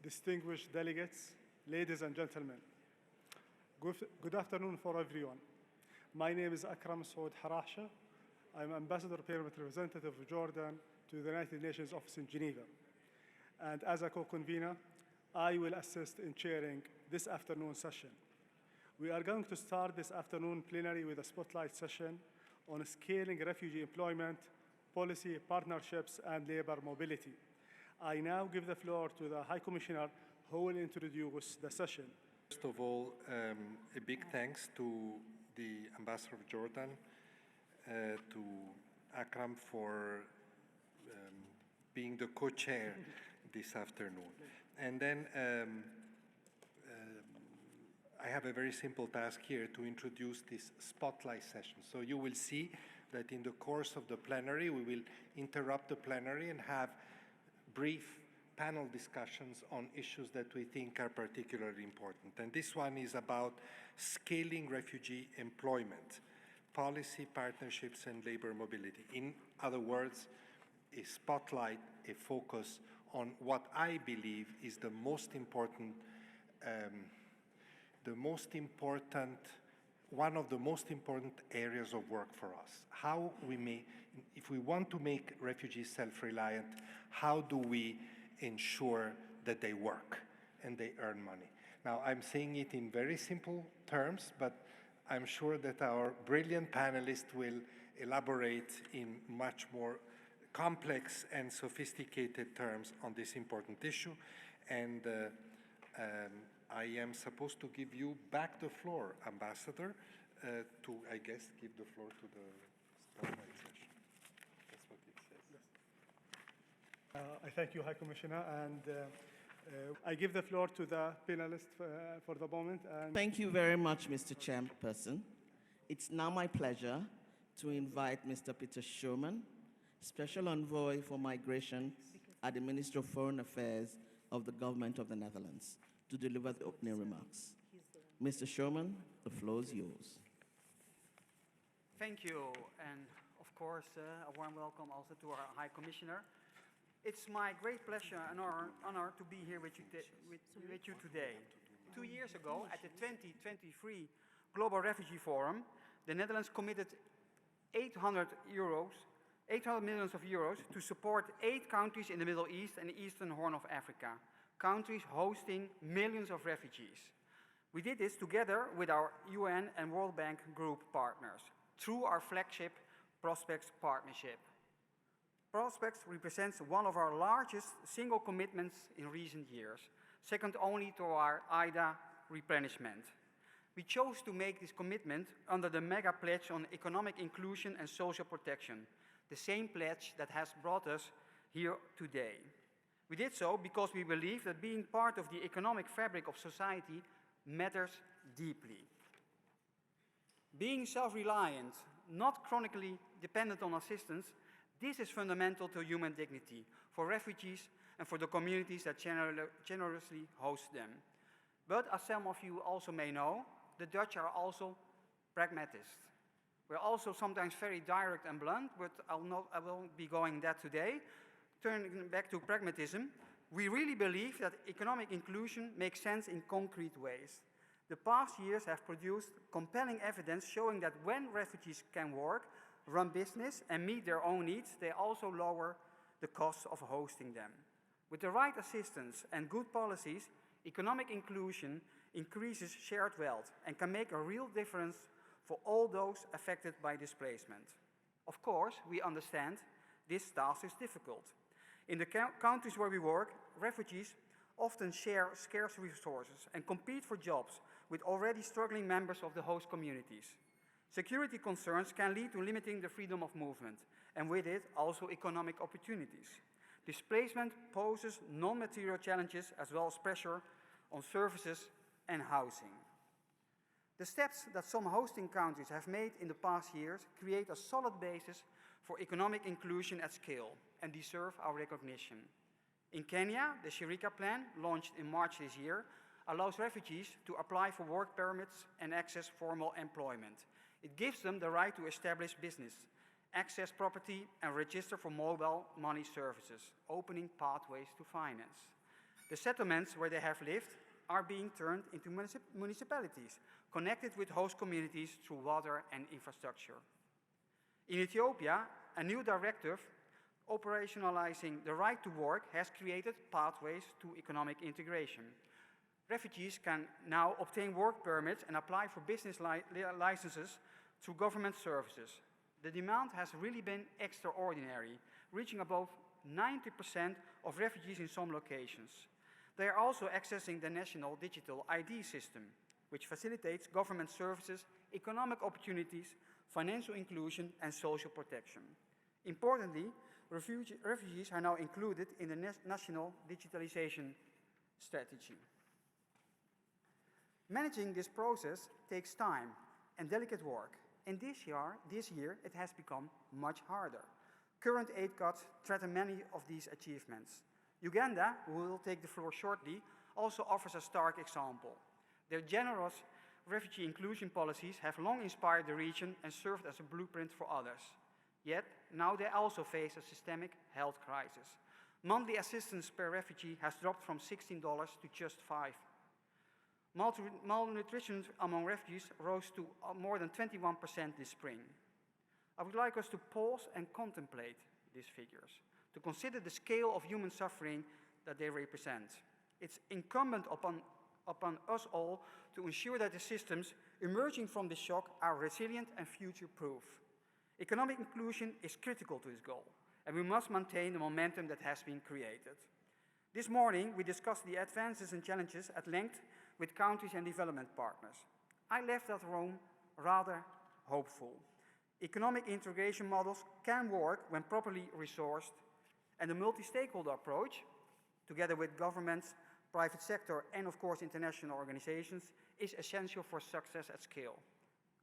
distinguished delegates, ladies and gentlemen. Good afternoon for everyone. My name is Akram Saud Harasha. I'm Ambassador Permanent Representative of Jordan to the United Nations Office in Geneva. And as a co-convener, I will assist in chairing this afternoon session. We are going to start this afternoon plenary with a spotlight session on scaling refugee employment, policy, partnerships, and labor mobility. I now give the floor to the High Commissioner who will introduce the session. First of all, a big thanks to the Ambassador of Jordan, to Akram for being the co-chair this afternoon. And then I have a very simple task here to introduce this spotlight session. So you will see that in the course of the plenary, we will interrupt the plenary and have brief panel discussions on issues that we think are particularly important. And this one is about scaling refugee employment, policy, partnerships, and labor mobility. In other words, a spotlight, a focus on what I believe is the most important, one of the most important areas of work for us. How we may, if we want to make refugees self-reliant, how do we ensure that they work and they earn money? Now, I'm saying it in very simple terms, but I'm sure that our brilliant panelists will elaborate in much more complex and sophisticated terms on this important issue. And I am supposed to give you back the floor, Ambassador, to, I guess, give the floor to the spotlight session. That's what it says. I thank you, High Commissioner, and I give the floor to the panelists for the moment. And thank you very much, Mr. Chairperson. It's now my pleasure to invite Mr. Peter Sherman, Special Envoy for Migration at the Ministry of Foreign Affairs of the Government of the Netherlands, to deliver the opening remarks. Mr. Sherman, the floor is yours. Thank you, and of course, a warm welcome also to our High Commissioner. It's my great pleasure and honor to be here with you today. 2 years ago, at the 2023 Global Refugee Forum, the Netherlands committed 800 million euros to support 8 countries in the Middle East and the Eastern Horn of Africa, countries hosting millions of refugees. We did this together with our UN and World Bank Group partners through our flagship Prospects partnership. Prospects represents one of our largest single commitments in recent years, second only to our IDA replenishment. We chose to make this commitment under the mega pledge on economic inclusion and social protection, the same pledge that has brought us here today. We did so because we believe that being part of the economic fabric of society matters deeply. Being self-reliant, not chronically dependent on assistance, this is fundamental to human dignity for refugees and for the communities that generously host them. But as some of you also may know, the Dutch are also pragmatists. We're also sometimes very direct and blunt, but I won't be going that today. Turning back to pragmatism, we really believe that economic inclusion makes sense in concrete ways. The past years have produced compelling evidence showing that when refugees can work, run business, and meet their own needs, they also lower the costs of hosting them. With the right assistance and good policies, economic inclusion increases shared wealth and can make a real difference for all those affected by displacement. Of course, we understand this task is difficult. In the countries where we work, refugees often share scarce resources and compete for jobs with already struggling members of the host communities. Security concerns can lead to limiting the freedom of movement, and with it, also economic opportunities. Displacement poses non-material challenges as well as pressure on services and housing. The steps that some hosting countries have made in the past years create a solid basis for economic inclusion at scale and deserve our recognition. In Kenya, the Shirika Plan, launched in March this year, allows refugees to apply for work permits and access formal employment. It gives them the right to establish business, access property, and register for mobile money services, opening pathways to finance. The settlements where they have lived are being turned into municipalities, connected with host communities through water and infrastructure. In Ethiopia, a new directive operationalizing the right to work has created pathways to economic integration. Refugees can now obtain work permits and apply for business licenses through government services. The demand has really been extraordinary, reaching above 90% of refugees in some locations. They are also accessing the national digital ID system, which facilitates government services, economic opportunities, financial inclusion, and social protection. Importantly, refugees are now included in the national digitalization strategy. Managing this process takes time and delicate work, and this year it has become much harder. Current aid cuts threaten many of these achievements. Uganda, who will take the floor shortly, also offers a stark example. Their generous refugee inclusion policies have long inspired the region and served as a blueprint for others. Yet, now they also face a systemic health crisis. Monthly assistance per refugee has dropped from $16 to just $5. Malnutrition among refugees rose to more than 21% this spring. I would like us to pause and contemplate these figures, to consider the scale of human suffering that they represent. It's incumbent upon us all to ensure that the systems emerging from this shock are resilient and future-proof. Economic inclusion is critical to this goal, and we must maintain the momentum that has been created. This morning, we discussed the advances and challenges at length with countries and development partners. I left that room rather hopeful. Economic integration models can work when properly resourced, and the multi-stakeholder approach, together with governments, private sector, and of course international organizations, is essential for success at scale.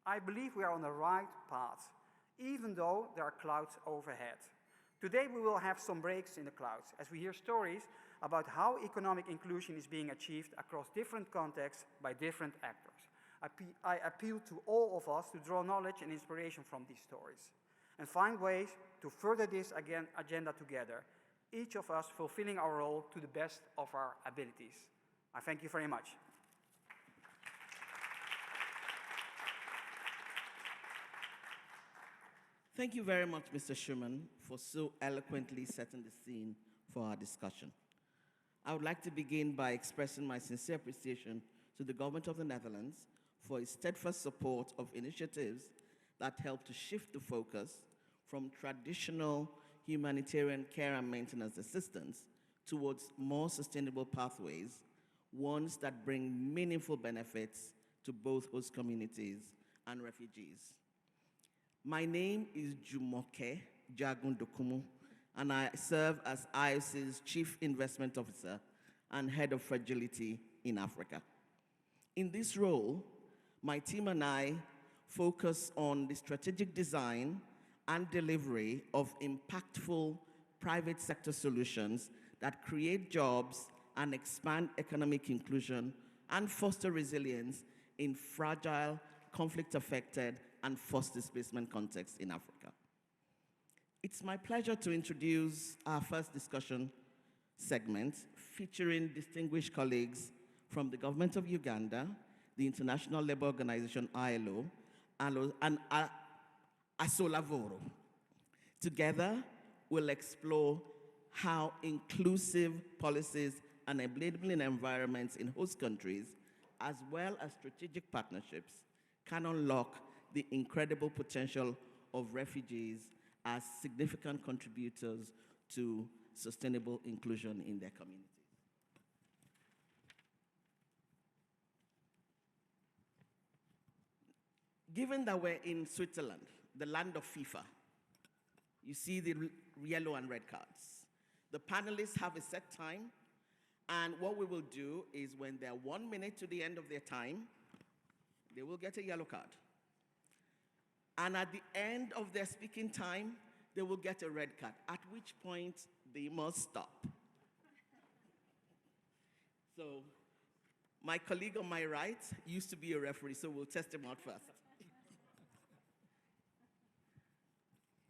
I believe we are on the right path, even though there are clouds overhead. Today we will have some breaks in the clouds as we hear stories about how economic inclusion is being achieved across different contexts by different actors. I appeal to all of us to draw knowledge and inspiration from these stories and find ways to further this agenda together, each of us fulfilling our role to the best of our abilities. I thank you very much. Thank you very much, Mr. Schuman, for so eloquently setting the scene for our discussion. I would like to begin by expressing my sincere appreciation to the Government of the Netherlands for its steadfast support of initiatives that help to shift the focus from traditional humanitarian care and maintenance assistance towards more sustainable pathways, ones that bring meaningful benefits to both host communities and refugees. My name is Jumoke Jagundokumu, and I serve as IOC's Chief Investment Officer and Head of Fragility in Africa. In this role, my team and I focus on the strategic design and delivery of impactful private sector solutions that create jobs and expand economic inclusion and foster resilience in fragile, conflict-affected, and forced displacement contexts in Africa. It's my pleasure to introduce our first discussion segment featuring distinguished colleagues from the Government of Uganda, the International Labour Organization, ILO, and Asolavoro. Together, we'll explore how inclusive policies and enabling environments in host countries, as well as strategic partnerships, can unlock the incredible potential of refugees as significant contributors to sustainable inclusion in their communities. Given that we're in Switzerland, the land of FIFA, you see the yellow and red cards. The panelists have a set time, and what we will do is when they're 1 minute to the end of their time, they will get a yellow card. And at the end of their speaking time, they will get a red card, at which point they must stop. So my colleague on my right used to be a referee, so we'll test him out first.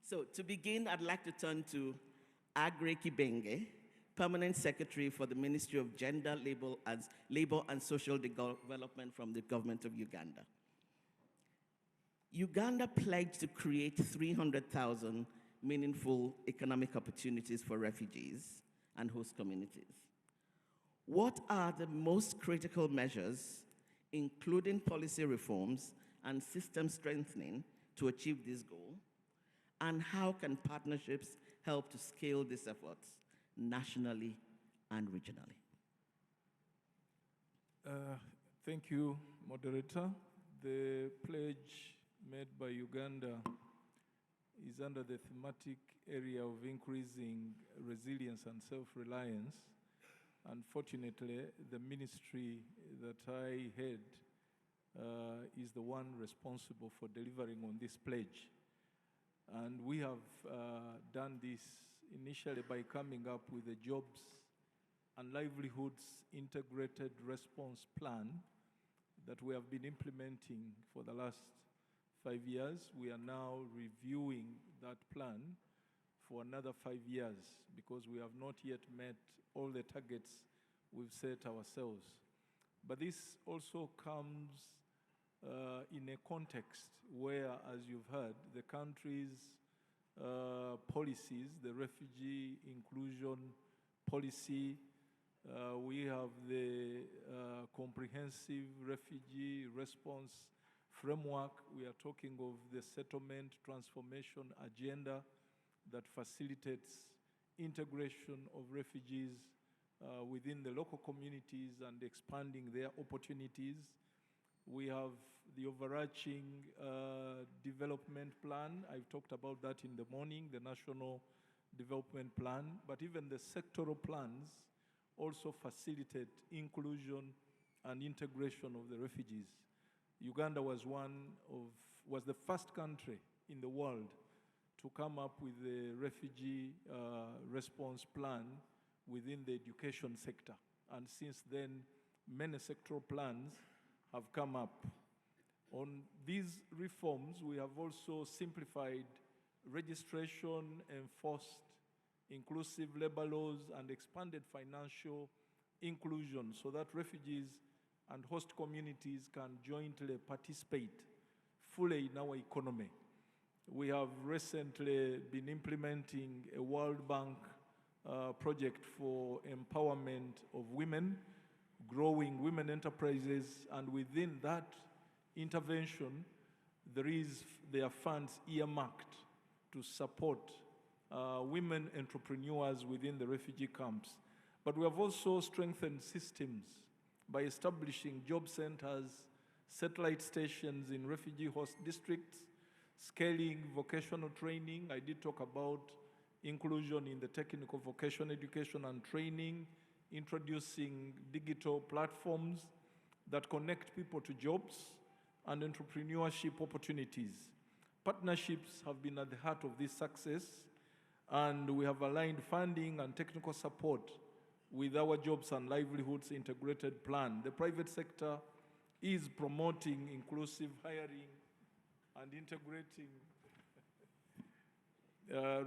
So to begin, I'd like to turn to Agre Kibenge Permanent Secretary for the Ministry of Gender, Labor and Social Development from the government of Uganda. Uganda pledged to create 300,000 meaningful economic opportunities for refugees and host communities. What are the most critical measures, including policy reforms and system strengthening, to achieve this goal? And how can partnerships help to scale these efforts nationally and regionally? Thank you, moderator. The pledge made by Uganda is under the thematic area of increasing resilience and self-reliance. Unfortunately, the ministry that I head is the one responsible for delivering on this pledge. And we have done this initially by coming up with a jobs and livelihoods integrated response plan that we have been implementing for the last 5 years. We are now reviewing that plan for another 5 years because we have not yet met all the targets we've set ourselves. But this also comes in a context where, as you've heard, the country's policies, the refugee inclusion policy, we have the comprehensive refugee response framework. We are talking of the settlement transformation agenda that facilitates integration of refugees within the local communities and expanding their opportunities. We have the overarching development plan. I've talked about that in the morning, the National Development Plan, but even the sectoral plans also facilitate inclusion and integration of the refugees. Uganda was the first country in the world to come up with a refugee response plan within the education sector. And since then, many sectoral plans have come up. On these reforms, we have also simplified registration, enforced inclusive labor laws, and expanded financial inclusion so that refugees and host communities can jointly participate fully in our economy. We have recently been implementing a World Bank project for empowerment of women, growing women enterprises, and within that intervention, there are funds earmarked to support women entrepreneurs within the refugee camps. But we have also strengthened systems by establishing job centers, satellite stations in refugee host districts, scaling vocational training. I did talk about inclusion in the technical vocational education and training, introducing digital platforms that connect people to jobs and entrepreneurship opportunities. Partnerships have been at the heart of this success, and we have aligned funding and technical support with our jobs and livelihoods integrated plan. The private sector is promoting inclusive hiring and integrating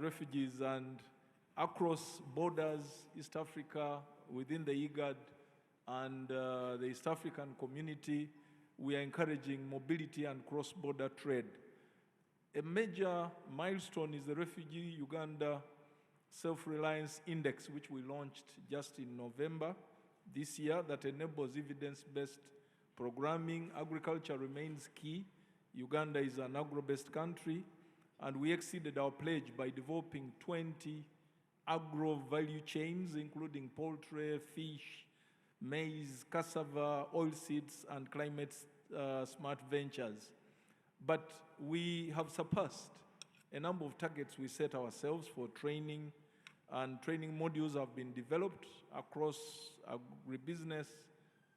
refugees, and across borders, East Africa, within the IGAD and the East African community, we are encouraging mobility and cross-border trade. A major milestone is the Refugee Uganda Self-Reliance Index, which we launched just in November this year, that enables evidence-based programming. Agriculture remains key. Uganda is an agro-based country, and we exceeded our pledge by developing 20 agro-value chains, including poultry, fish, maize, cassava, oilseeds, and climate-smart ventures. But we have surpassed a number of targets we set ourselves for training, and training modules have been developed across agribusiness,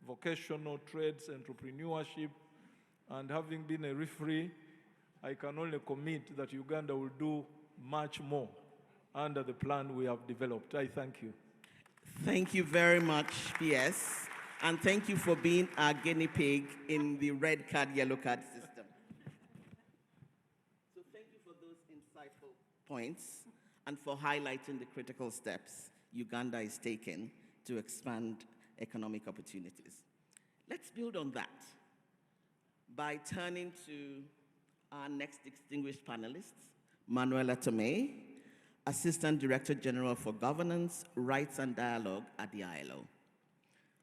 vocational trades, entrepreneurship, and having been a referee, I can only commit that Uganda will do much more under the plan we have developed. I thank you. Thank you very much, PS, and thank you for being our guinea pig in the red card, yellow card system. So thank you for those insightful points and for highlighting the critical steps Uganda is taking to expand economic opportunities. Let's build on that by turning to our next distinguished panelists, Manuela Tomei, Assistant Director General for Governance, Rights and Dialogue at the ILO.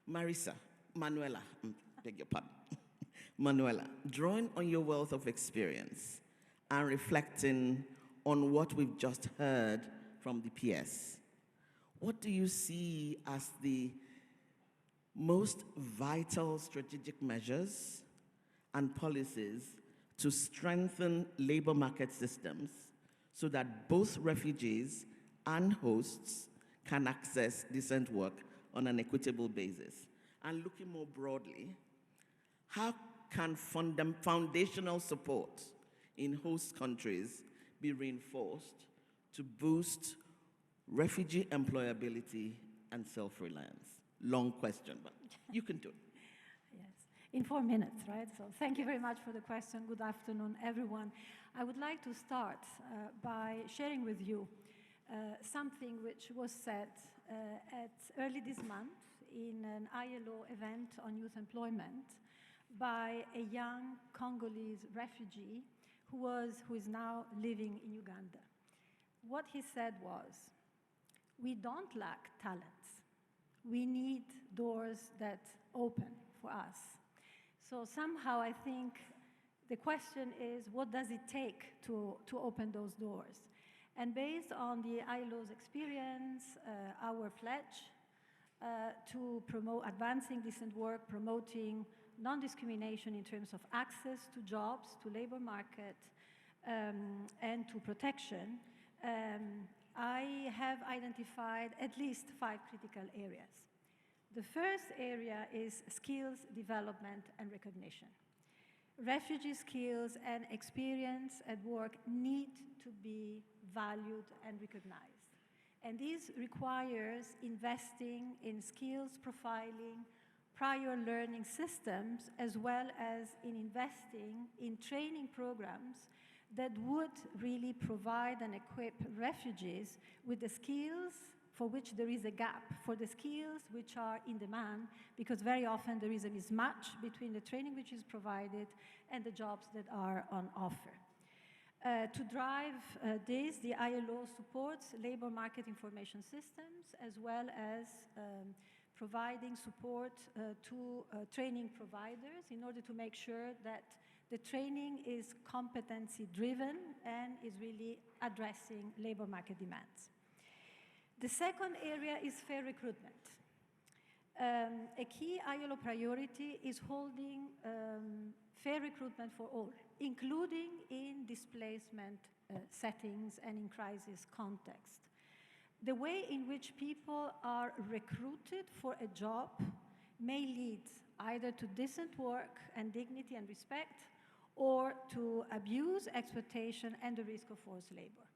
Manuela, beg your pardon. Manuela, drawing on your wealth of experience and reflecting on what we've just heard from the PS, what do you see as the most vital strategic measures and policies to strengthen labor market systems so that both refugees and hosts can access decent work on an equitable basis? And looking more broadly, how can foundational support in host countries be reinforced to boost refugee employability and self-reliance? Long question, but you can do it. Yes, in 4 minutes, right? So thank you very much for the question. Good afternoon, everyone. I would like to start by sharing with you something which was said at early this month in an ILO event on youth employment by a young Congolese refugee who is now living in Uganda. What he said was, we don't lack talents. We need doors that open for us. So somehow I think the question is, what does it take to open those doors? And based on the ILO's experience, our pledge to promote advancing decent work, promoting non-discrimination in terms of access to jobs, to labor market, and to protection, I have identified at least 5 critical areas. The first area is skills development and recognition. Refugee skills and experience at work need to be valued and recognized. And this requires investing in skills profiling, prior learning systems, as well as in investing in training programs that would really provide and equip refugees with the skills for which there is a gap, for the skills which are in demand, because very often there is a mismatch between the training which is provided and the jobs that are on offer. To drive this, the ILO supports labor market information systems, as well as providing support to training providers in order to make sure that the training is competency-driven and is really addressing labor market demands. The second area is fair recruitment. A key ILO priority is holding fair recruitment for all, including in displacement settings and in crisis context. The way in which people are recruited for a job may lead either to decent work and dignity and respect, or to abuse, exploitation, and the risk of forced labor.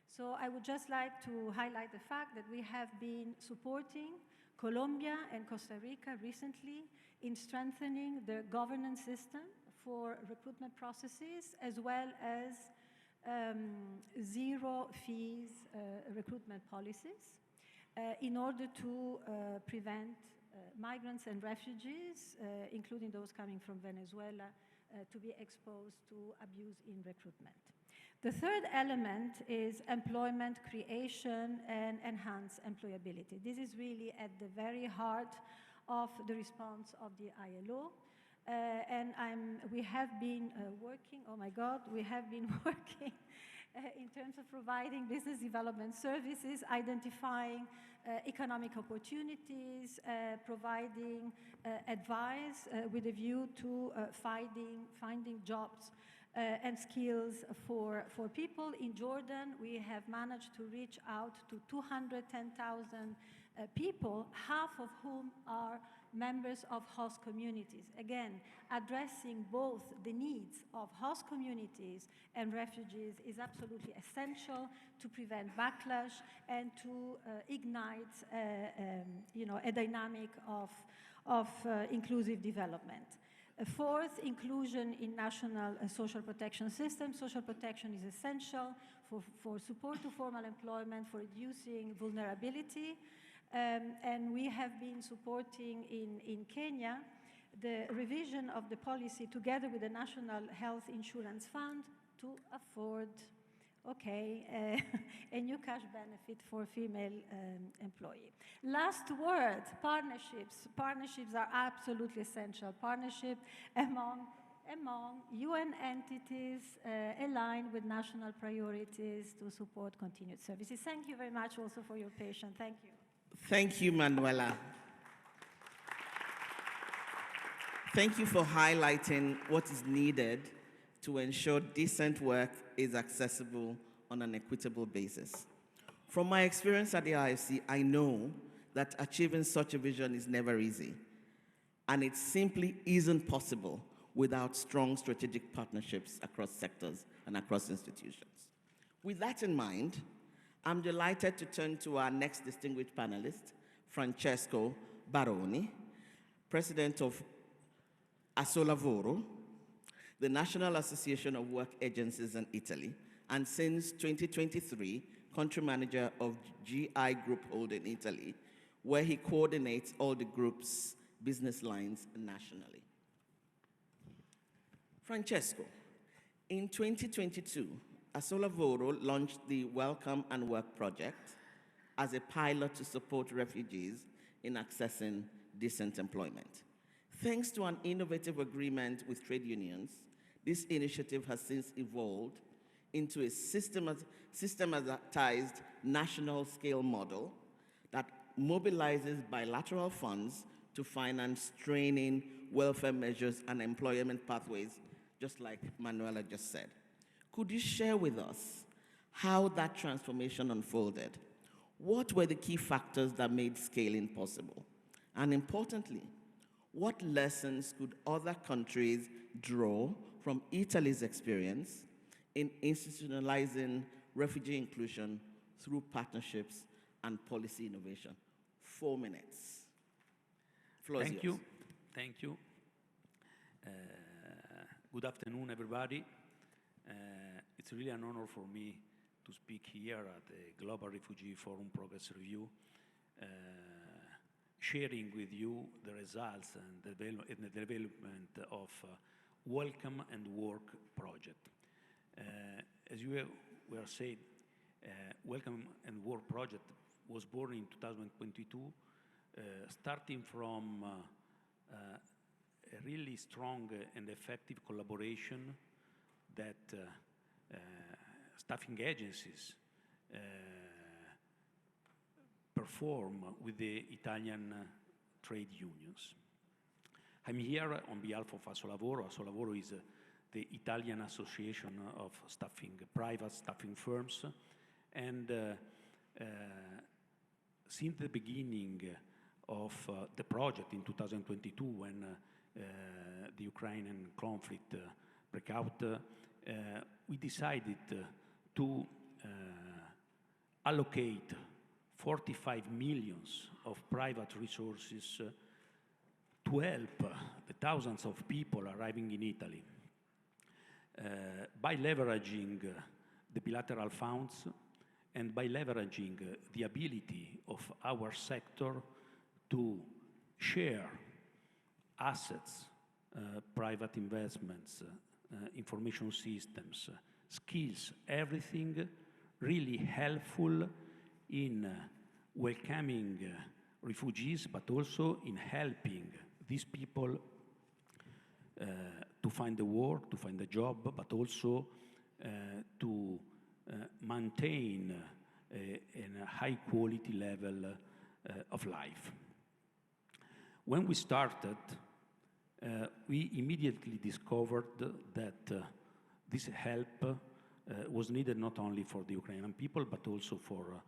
So I would just like to highlight the fact that we have been supporting Colombia and Costa Rica recently in strengthening their governance system for recruitment processes, as well as zero fees recruitment policies in order to prevent migrants and refugees, including those coming from Venezuela, to be exposed to abuse in recruitment. The third element is employment creation and enhanced employability. This is really at the very heart of the response of the ILO. And we have been working, oh my God, we have been working in terms of providing business development services, identifying economic opportunities, providing advice with a view to finding jobs and skills for people. In Jordan, we have managed to reach out to 210,000 people, half of whom are members of host communities. Again, addressing both the needs of host communities and refugees is absolutely essential to prevent backlash and to ignite a dynamic of inclusive development. Fourth, inclusion in national social protection systems. Social protection is essential for support to formal employment, for reducing vulnerability. And we have been supporting in Kenya the revision of the policy together with the National Health Insurance Fund to afford, a new cash benefit for female employee. Last word, partnerships. Partnerships are absolutely essential. Partnership among UN entities aligned with national priorities to support continued services. Thank you very much also for your patience. Thank you. Thank you, Manuela. Thank you for highlighting what is needed to ensure decent work is accessible on an equitable basis. From my experience at the IFC, I know that achieving such a vision is never easy, and it simply isn't possible without strong strategic partnerships across sectors and across institutions. With that in mind, I'm delighted to turn to our next distinguished panelist, Francesco Baroni, President of Asolavoro, the National Association of Work Agencies in Italy, and since 2023, country manager of GI Group Holding Italy, where he coordinates all the group's business lines nationally. Francesco, in 2022, Asolavoro launched the Welcome and Work project as a pilot to support refugees in accessing decent employment. Thanks to an innovative agreement with trade unions, this initiative has since evolved into a systematized national scale model that mobilizes bilateral funds to finance training, welfare measures, and employment pathways, just like Manuela just said. Could you share with us how that transformation unfolded? What were the key factors that made scaling possible? And importantly, what lessons could other countries draw from Italy's experience in institutionalizing refugee inclusion through partnerships and policy innovation? 4 minutes. Floor is yours. Thank you. Good afternoon, everybody. It's really an honor for me to speak here at the Global Refugee Forum Progress Review, sharing with you the results and the development of Welcome and Work project. As you were said, Welcome and Work project was born in 2022, starting from a really strong and effective collaboration that staffing agencies perform with the Italian trade unions. I'm here on behalf of Asolavoro. Asolavoro is the Italian Association of private staffing firms, and since the beginning of the project in 2022, when the Ukrainian conflict broke out, we decided to allocate 45 million of private resources to help the thousands of people arriving in Italy by leveraging the bilateral funds and by leveraging the ability of our sector to share assets, private investments, information systems, skills, everything really helpful in welcoming refugees, but also in helping these people to find a work, to find a job, but also to maintain a high quality level of life. When we started, we immediately discovered that this help was needed not only for the Ukrainian people, but also for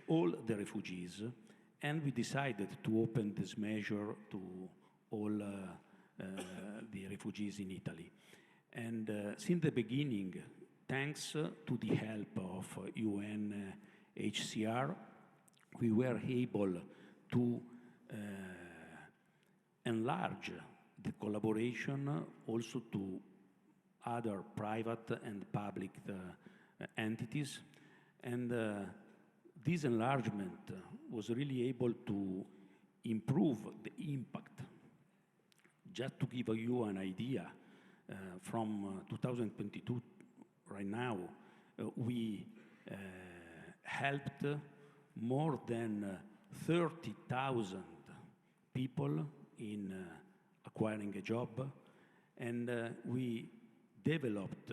all the refugees. And we decided to open this measure to all the refugees in Italy. And since the beginning, thanks to the help of UNHCR, we were able to enlarge the collaboration also to other private and public entities. And this enlargement was really able to improve the impact. Just to give you an idea, from 2022 right now, we helped more than 30,000 people in acquiring a job, and we developed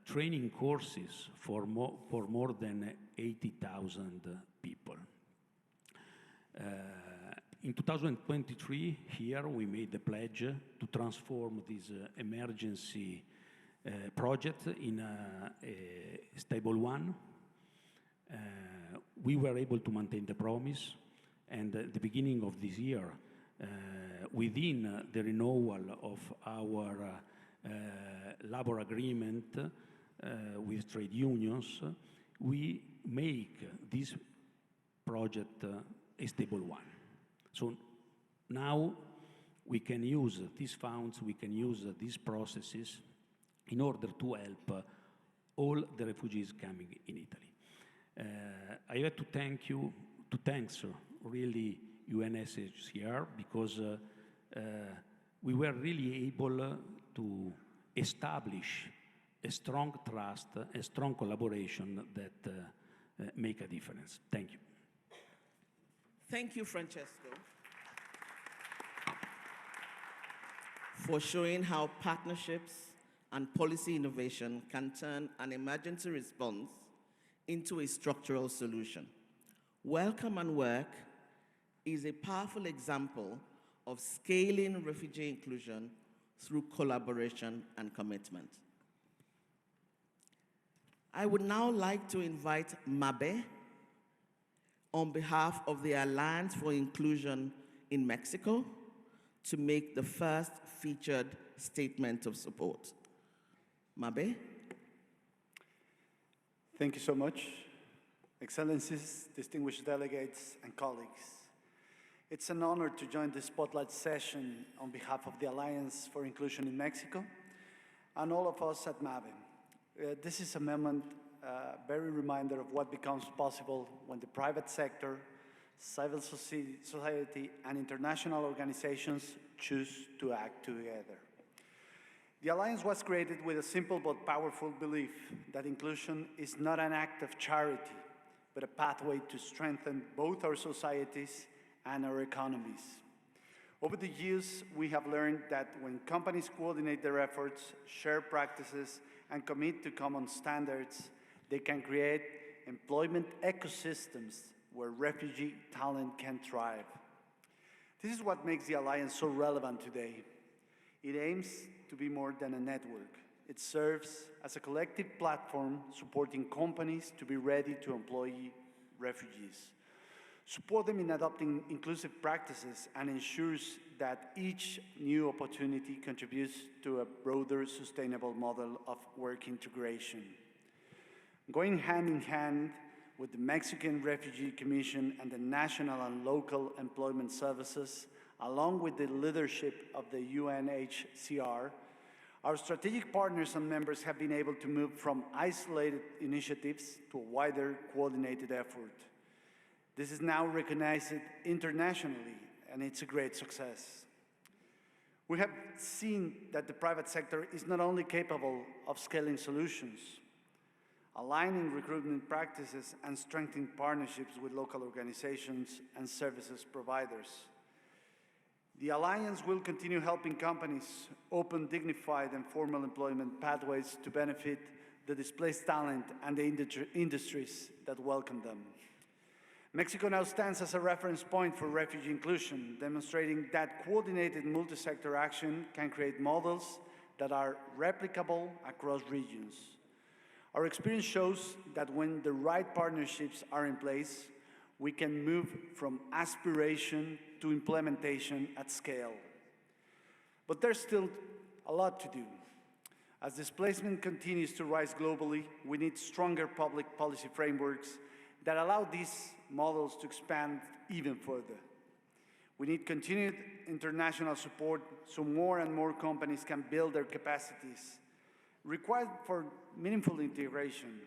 training courses for more than 80,000 people. In 2023, here we made the pledge to transform this emergency project in a stable one. We were able to maintain the promise, and at the beginning of this year, within the renewal of our labor agreement with trade unions, we make this project a stable one. So now we can use these funds, we can use these processes in order to help all the refugees coming in Italy. I have to thank really UNHCR, because we were really able to establish a strong trust, a strong collaboration that make a difference. Thank you. Thank you, Francesco, for showing how partnerships and policy innovation can turn an emergency response into a structural solution. Welcome and Work is a powerful example of scaling refugee inclusion through collaboration and commitment. I would now like to invite Mabe, on behalf of the Alliance for Inclusion in Mexico, to make the first featured statement of support. Mabe? Thank you so much. Excellencies, distinguished delegates, and colleagues. It's an honor to join this spotlight session on behalf of the Alliance for Inclusion in Mexico and all of us at MABE. This is a moment, very reminder of what becomes possible when the private sector, civil society, and international organizations choose to act together. The Alliance was created with a simple but powerful belief that inclusion is not an act of charity, but a pathway to strengthen both our societies and our economies. Over the years, we have learned that when companies coordinate their efforts, share practices, and commit to common standards, they can create employment ecosystems where refugee talent can thrive. This is what makes the Alliance so relevant today. It aims to be more than a network. It serves as a collective platform supporting companies to be ready to employ refugees, support them in adopting inclusive practices, and ensures that each new opportunity contributes to a broader sustainable model of work integration. Going hand in hand with the Mexican Refugee Commission and the national and local employment services, along with the leadership of the UNHCR, our strategic partners and members have been able to move from isolated initiatives to a wider coordinated effort. This is now recognized internationally, and it's a great success. We have seen that the private sector is not only capable of scaling solutions, aligning recruitment practices, and strengthening partnerships with local organizations and services providers. The Alliance will continue helping companies open dignified and formal employment pathways to benefit the displaced talent and the industries that welcome them. Mexico now stands as a reference point for refugee inclusion, demonstrating that coordinated multi-sector action can create models that are replicable across regions. Our experience shows that when the right partnerships are in place, we can move from aspiration to implementation at scale. But there's still a lot to do. As displacement continues to rise globally, we need stronger public policy frameworks that allow these models to expand even further. We need continued international support so more and more companies can build their capacities, required for meaningful integration.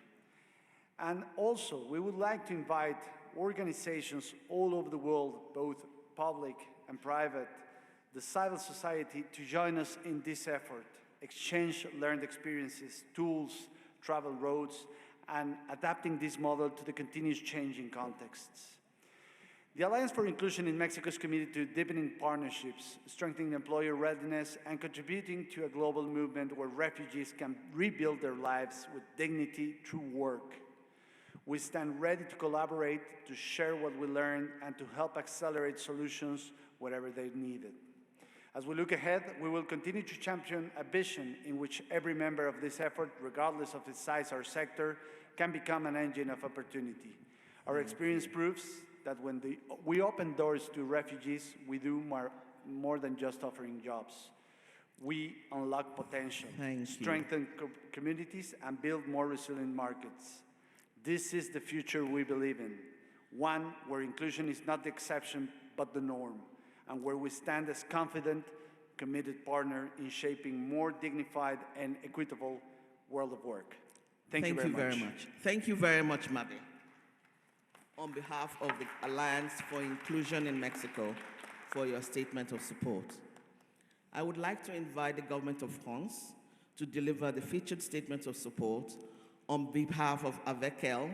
And also, we would like to invite organizations all over the world, both public and private, the civil society, to join us in this effort, exchange learned experiences, tools, travel roads, and adapting this model to the continuous changing contexts. The Alliance for Inclusion in Mexico is committed to deepening partnerships, strengthening employer readiness, and contributing to a global movement where refugees can rebuild their lives with dignity through work. We stand ready to collaborate, to share what we learn, and to help accelerate solutions wherever they're needed. As we look ahead, we will continue to champion a vision in which every member of this effort, regardless of its size or sector, can become an engine of opportunity. Our experience proves that when we open doors to refugees, we do more than just offering jobs. We unlock potential, strengthen communities, and build more resilient markets. This is the future we believe in, one where inclusion is not the exception, but the norm, and where we stand as confident, committed partner in shaping more dignified and equitable world of work. Thank you very much. Thank you very much, Mabi. On behalf of the Alliance for Inclusion in Mexico, for your statement of support. I would like to invite the government of France to deliver the featured statement of support on behalf of Avec Elle,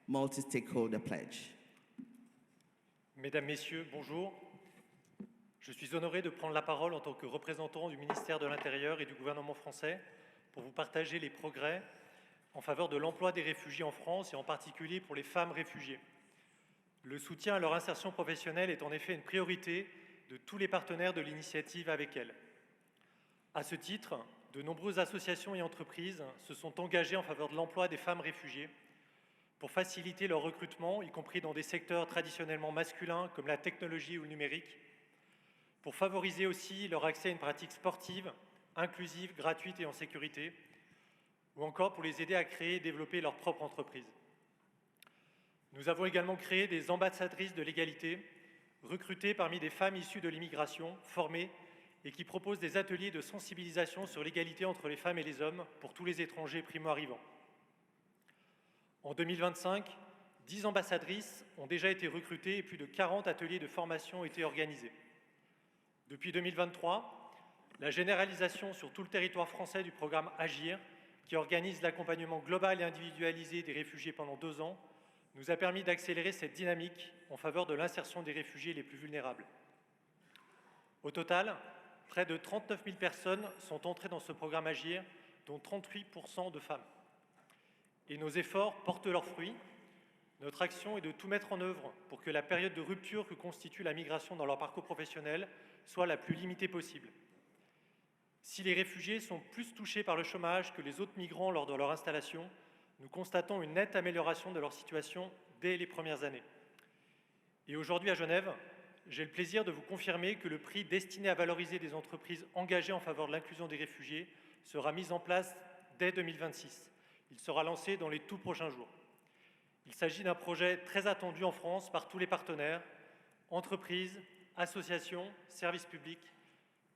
multi-stakeholder pledge. Mesdames, Messieurs, bonjour. Je suis honoré de prendre la parole en tant que représentant du ministère de l'Intérieur et du gouvernement français pour vous partager les progrès en faveur de l'emploi des réfugiés en France et en particulier pour les femmes réfugiées. Le soutien à leur insertion professionnelle est en effet une priorité de tous les partenaires de l'initiative Avec Elle. À ce titre, de nombreuses associations et entreprises se sont engagées en faveur de l'emploi des femmes réfugiées pour faciliter leur recrutement, y compris dans des secteurs traditionnellement masculins comme la technologie ou le numérique, pour favoriser aussi leur accès à une pratique sportive, inclusive, gratuite et en sécurité, ou encore pour les aider à créer et développer leur propre entreprise. Nous avons également créé des ambassadrices de l'égalité, recrutées parmi des femmes issues de l'immigration, formées et qui proposent des ateliers de sensibilisation sur l'égalité entre les femmes et les hommes pour tous les étrangers primo-arrivants. En 2025, 10 ambassadrices ont déjà été recrutées et plus de 40 ateliers de formation ont été organisés. Depuis 2023, la généralisation sur tout le territoire français du programme Agir, qui organise l'accompagnement global et individualisé des réfugiés pendant 2 ans, nous a permis d'accélérer cette dynamique en faveur de l'insertion des réfugiés les plus vulnérables. Au total, près de 39 000 personnes sont entrées dans ce programme Agir, dont 38% de femmes. Et nos efforts portent leurs fruits. Notre action est de tout mettre en œuvre pour que la période de rupture que constitue la migration dans leur parcours professionnel soit la plus limitée possible. Si les réfugiés sont plus touchés par le chômage que les autres migrants lors de leur installation, nous constatons une nette amélioration de leur situation dès les premières années. Et aujourd'hui à Genève, j'ai le plaisir de vous confirmer que le prix destiné à valoriser des entreprises engagées en faveur de l'inclusion des réfugiés sera mis en place dès 2026. Il sera lancé dans les tout prochains jours. Il s'agit d'un projet très attendu en France par tous les partenaires, entreprises, associations, services publics.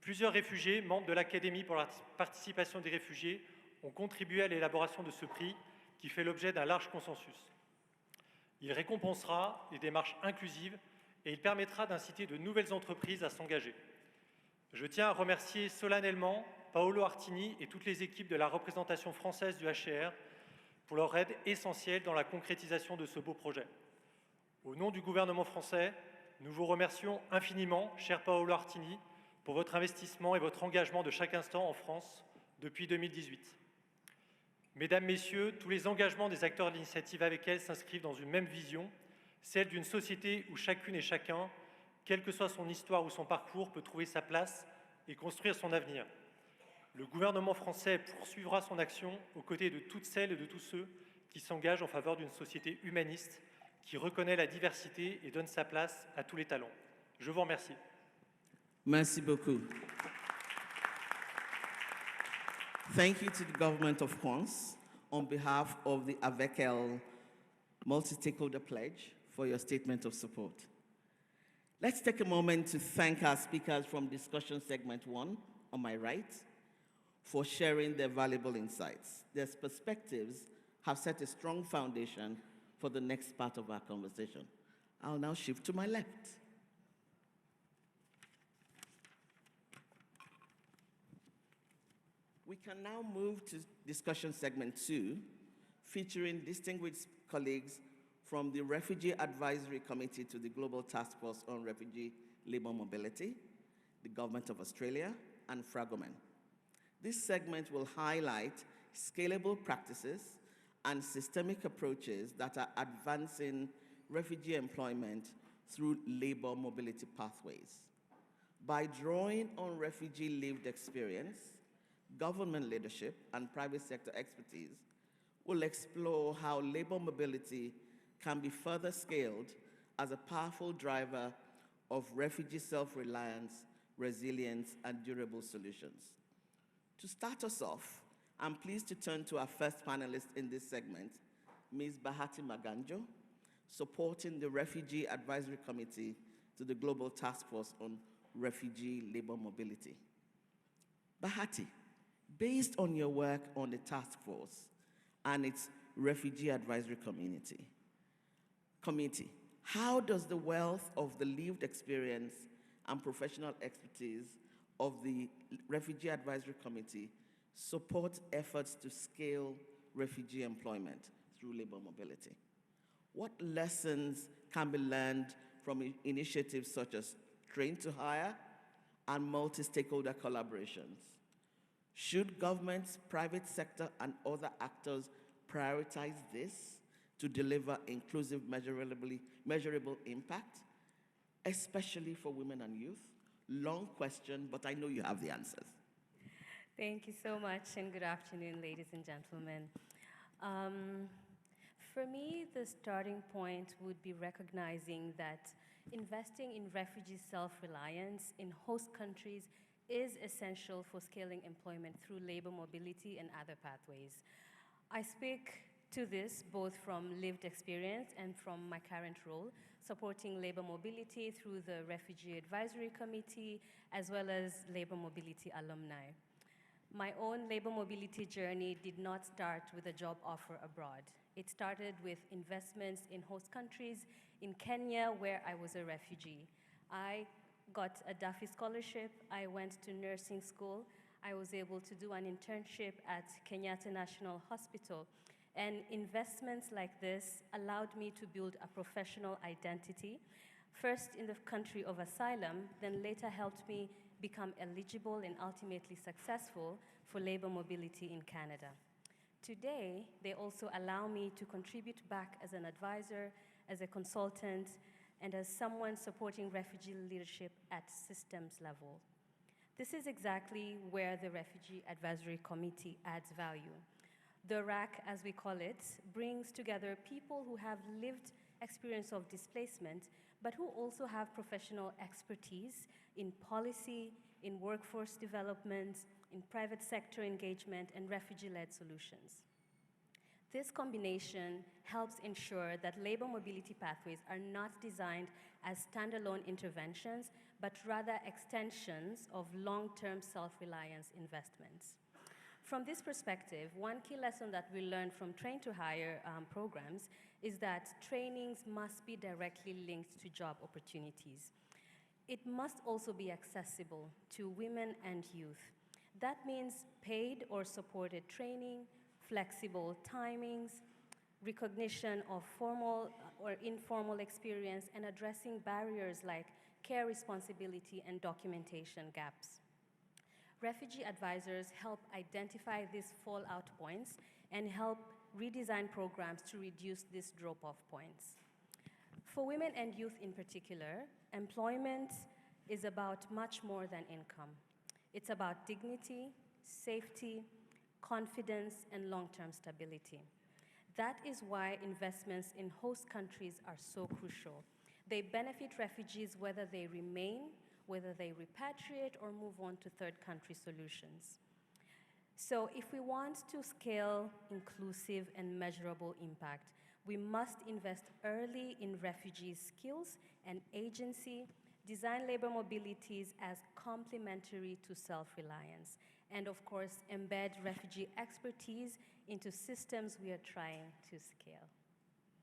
Plusieurs réfugiés, membres de l'Académie pour la participation des réfugiés, ont contribué à l'élaboration de ce prix qui fait l'objet d'un large consensus. Il récompensera les démarches inclusives et il permettra d'inciter de nouvelles entreprises à s'engager. Je tiens à remercier solennellement Paolo Artini et toutes les équipes de la représentation française du HCR pour leur aide essentielle dans la concrétisation de ce beau projet. Au nom du gouvernement français, nous vous remercions infiniment, cher Paolo Artini, pour votre investissement et votre engagement de chaque instant en France depuis 2018. Mesdames, Messieurs, tous les engagements des acteurs de l'initiative Avec Elle s'inscrivent dans une même vision, celle d'une société où chacune et chacun, quelle que soit son histoire ou son parcours, peut trouver sa place et construire son avenir. Le gouvernement français poursuivra son action aux côtés de toutes celles et de tous ceux qui s'engagent en faveur d'une société humaniste qui reconnaît la diversité et donne sa place à tous les talents. Je vous remercie. Merci beaucoup. Thank you to the government of France on behalf of the Avec Elle multi-stakeholder pledge for your statement of support. Let's take a moment to thank our speakers from discussion segment 1 on my right, for sharing their valuable insights. Their perspectives have set a strong foundation for the next part of our conversation. I'll now shift to my left. We can now move to discussion segment 2, featuring distinguished colleagues from the Refugee Advisory Committee to the Global Task Force on Refugee Labour Mobility, the Government of Australia, and Fragomen. This segment will highlight scalable practices and systemic approaches that are advancing refugee employment through labor mobility pathways. By drawing on refugee lived experience, government leadership, and private sector expertise, we'll explore how labor mobility can be further scaled as a powerful driver of refugee self-reliance, resilience, and durable solutions. To start us off, I'm pleased to turn to our first panelist in this segment, Ms. Bahati Maganjo, supporting the Refugee Advisory Committee to the Global Task Force on Refugee Labor Mobility. Bahati, based on your work on the task force and its Refugee Advisory Committee, how does the wealth of the lived experience and professional expertise of the Refugee Advisory Committee support efforts to scale refugee employment through labor mobility? What lessons can be learned from initiatives such as Train to Hire and multi-stakeholder collaborations? Should governments, private sector, and other actors prioritize this to deliver inclusive, measurable impact, especially for women and youth? Long question, but I know you have the answers. Thank you so much, and good afternoon, ladies and gentlemen. For me, the starting point would be recognizing that investing in refugee self-reliance in host countries is essential for scaling employment through labor mobility and other pathways. I speak to this both from lived experience and from my current role, supporting labor mobility through the Refugee Advisory Committee, as well as labor mobility alumni. My own labor mobility journey did not start with a job offer abroad. It started with investments in host countries, in Kenya, where I was a refugee. I got a Duffy scholarship. I went to nursing school. I was able to do an internship at Kenyatta National Hospital. And investments like this allowed me to build a professional identity, first in the country of asylum, then later helped me become eligible and ultimately successful for labor mobility in Canada. Today, they also allow me to contribute back as an advisor, as a consultant, and as someone supporting refugee leadership at systems level. This is exactly where the Refugee Advisory Committee adds value. The RAC, as we call it, brings together people who have lived experience of displacement, but who also have professional expertise in policy, in workforce development, in private sector engagement, and refugee-led solutions. This combination helps ensure that labor mobility pathways are not designed as standalone interventions, but rather extensions of long-term self-reliance investments. From this perspective, one key lesson that we learned from Train to Hire programs is that trainings must be directly linked to job opportunities. It must also be accessible to women and youth. That means paid or supported training, flexible timings, recognition of formal or informal experience, and addressing barriers like care responsibility and documentation gaps. Refugee advisors help identify these fallout points and help redesign programs to reduce these drop-off points. For women and youth in particular, employment is about much more than income. It's about dignity, safety, confidence, and long-term stability. That is why investments in host countries are so crucial. They benefit refugees whether they remain, whether they repatriate or move on to third country solutions. So if we want to scale inclusive and measurable impact, we must invest early in refugees' skills and agency design labor mobilities as complementary to self-reliance, and of course, embed refugee expertise into systems we are trying to scale.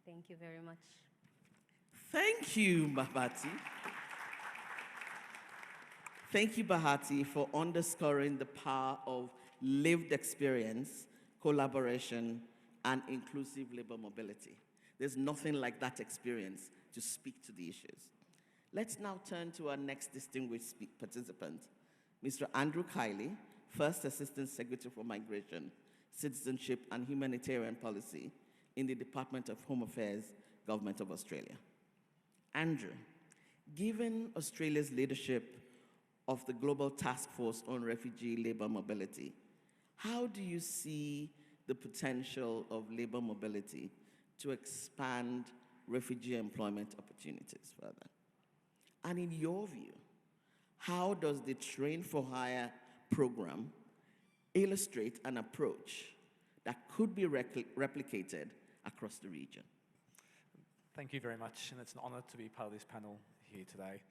Thank you very much. Thank you, Bahati. Thank you, Bahati, for underscoring the power of lived experience, collaboration, and inclusive labor mobility. There's nothing like that experience to speak to the issues. Let's now turn to our next distinguished participant, Mr. Andrew Kiley, First Assistant Secretary for Migration, Citizenship and Humanitarian Policy in the Department of Home Affairs, Government of Australia. Andrew, given Australia's leadership of the Global Task Force on Refugee Labor Mobility, how do you see the potential of labor mobility to expand refugee employment opportunities further? And in your view, how does the Train for Hire program illustrate an approach that could be replicated across the region? Thank you very much, and it's an honour to be part of this panel here today.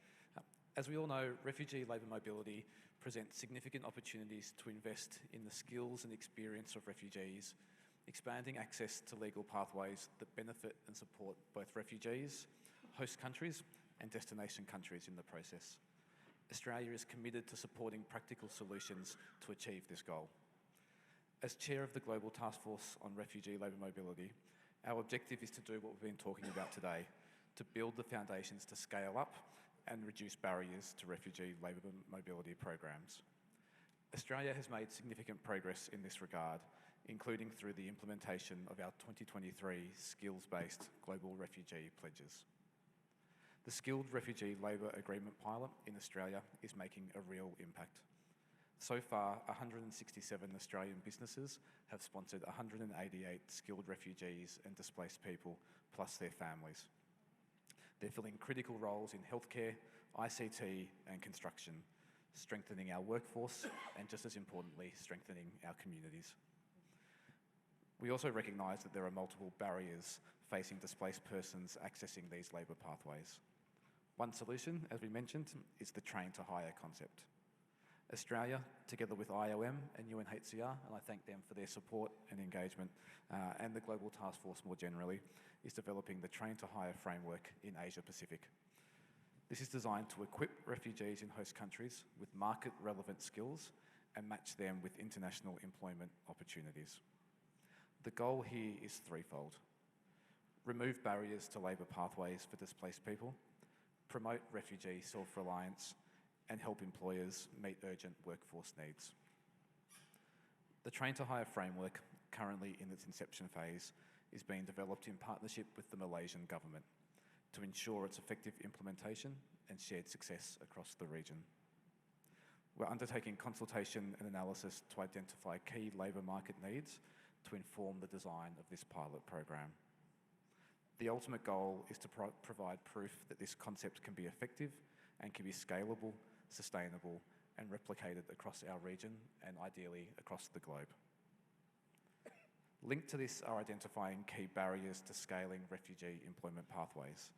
As we all know, refugee labour mobility presents significant opportunities to invest in the skills and experience of refugees, expanding access to legal pathways that benefit and support both refugees, host countries, and destination countries in the process. Australia is committed to supporting practical solutions to achieve this goal. As chair of the Global Task Force on Refugee Labour Mobility, our objective is to do what we've been talking about today, to build the foundations to scale up and reduce barriers to refugee labour mobility programs. Australia has made significant progress in this regard, including through the implementation of our 2023 skills-based global refugee pledges. The Skilled Refugee Labour Agreement pilot in Australia is making a real impact. So far, 167 Australian businesses have sponsored 188 skilled refugees and displaced people, plus their families. They're filling critical roles in healthcare, ICT, and construction, strengthening our workforce and, just as importantly, strengthening our communities. We also recognise that there are multiple barriers facing displaced persons accessing these labour pathways. One solution, as we mentioned, is the Train to Hire concept. Australia, together with IOM and UNHCR, and I thank them for their support and engagement, and the Global Task Force more generally, is developing the Train to Hire framework in Asia Pacific. This is designed to equip refugees in host countries with market-relevant skills and match them with international employment opportunities. The goal here is threefold: remove barriers to labour pathways for displaced people, promote refugee self-reliance, and help employers meet urgent workforce needs. The Train to Hire framework, currently in its inception phase, is being developed in partnership with the Malaysian government to ensure its effective implementation and shared success across the region. We're undertaking consultation and analysis to identify key labour market needs to inform the design of this pilot program. The ultimate goal is to provide proof that this concept can be effective and can be scalable, sustainable, and replicated across our region and ideally across the globe. Linked to this are identifying key barriers to scaling refugee employment pathways.